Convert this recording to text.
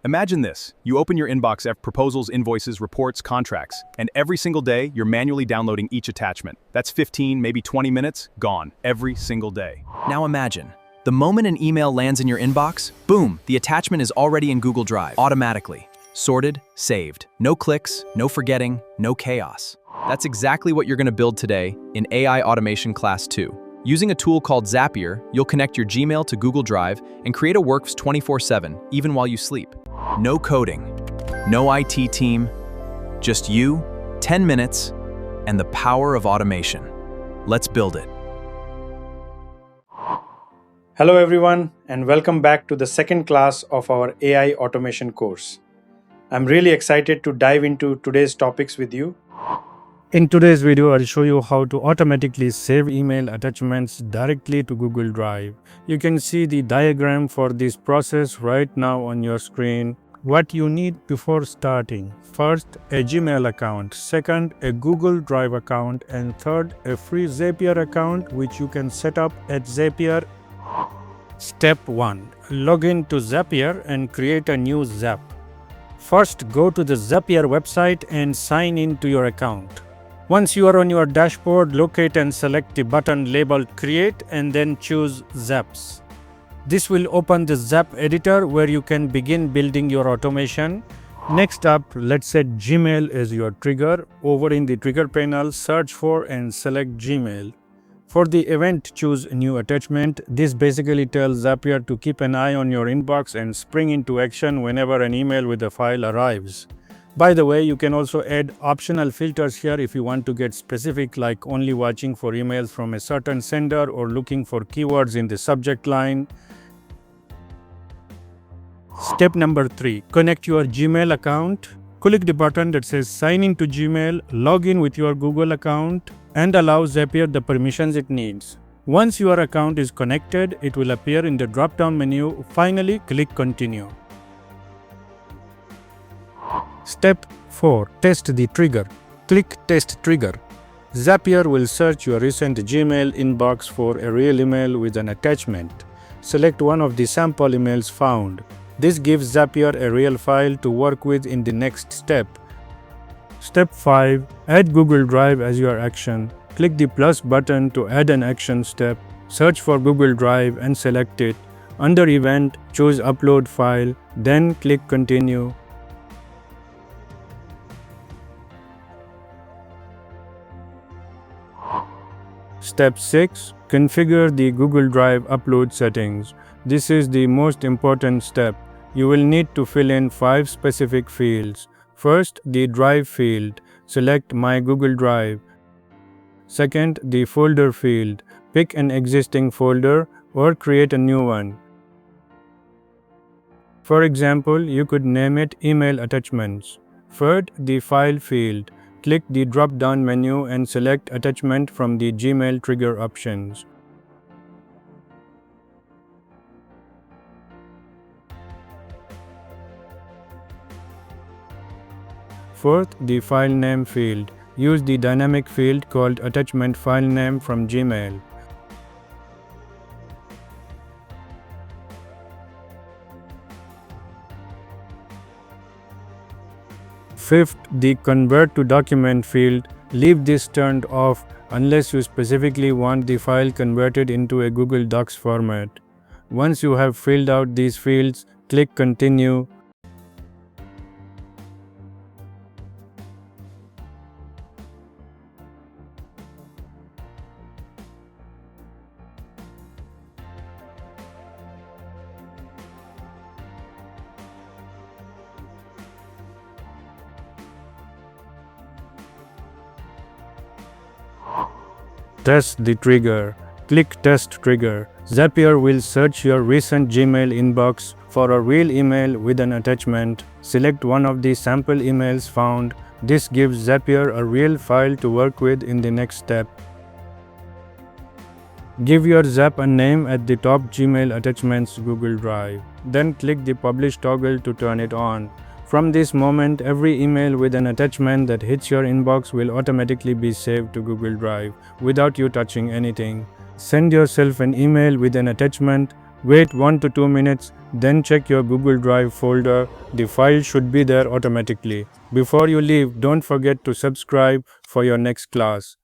Imagine this. You open your inbox of proposals, invoices, reports, contracts, and every single day, you're manually downloading each attachment. That's 15, maybe 20 minutes, gone, every single day. Now imagine, the moment an email lands in your inbox, boom, the attachment is already in Google Drive, automatically. Sorted, saved. No clicks, no forgetting, no chaos. That's exactly what you're going to build today in AI Automation Class 2. Using a tool called Zapier, you'll connect your Gmail to Google Drive and create a works 24/7, even while you sleep. No coding, no IT team, just you, 10 minutes, and the power of automation. Let's build it. Hello everyone, and welcome back to the second class of our AI automation course. I'm really excited to dive into today's topics with you. In today's video, I'll show you how to automatically save email attachments directly to Google Drive. You can see the diagram for this process right now on your screen. What you need before starting: first, a Gmail account; second, a Google Drive account; and third, a free Zapier account which you can set up at Zapier. Step 1. Log in to Zapier and create a new Zap. First, go to the Zapier website and sign in to your account. Once you are on your dashboard, locate and select the button labeled Create and then choose Zaps. This will open the Zap editor where you can begin building your automation. Next up, let's set Gmail as your trigger. Over in the trigger panel, search for and select Gmail. For the event, choose New Attachment. This basically tells Zapier to keep an eye on your inbox and spring into action whenever an email with a file arrives. By the way, you can also add optional filters here if you want to get specific, like only watching for emails from a certain sender or looking for keywords in the subject line. Step number 3. Connect your Gmail account. Click the button that says Sign in to Gmail, log in with your Google account, and allow Zapier the permissions it needs. Once your account is connected, it will appear in the drop-down menu. Finally, click Continue. Step 4. Test the trigger. Click Test Trigger. Zapier will search your recent Gmail inbox for a real email with an attachment. Select one of the sample emails found. This gives Zapier a real file to work with in the next step. Step 5. Add Google Drive as your action. Click the plus button to add an action step. Search for Google Drive and select it. Under Event, choose Upload File, then click Continue. Step 6. Configure the Google Drive upload settings. This is the most important step. You will need to fill in 5 specific fields. First, the Drive field. Select My Google Drive. Second, the Folder field. Pick an existing folder or create a new one. For example, you could name it Email Attachments. Third, the File field. Click the drop-down menu and select Attachment from the Gmail trigger options. Fourth, the File Name field. Use the dynamic field called Attachment File Name from Gmail. Fifth, the Convert to Document field. Leave this turned off unless you specifically want the file converted into a Google Docs format. Once you have filled out these fields, click Continue. Test the trigger. Click Test Trigger. Zapier will search your recent Gmail inbox for a real email with an attachment. Select one of the sample emails found. This gives Zapier a real file to work with in the next step. Give your Zap a name at the top Gmail Attachments Google Drive. Then click the Publish toggle to turn it on. From this moment, every email with an attachment that hits your inbox will automatically be saved to Google Drive without you touching anything. Send yourself an email with an attachment, Wait 1 to 2 minutes, then check your Google Drive folder. The file should be there automatically. Before you leave, don't forget to subscribe for your next class.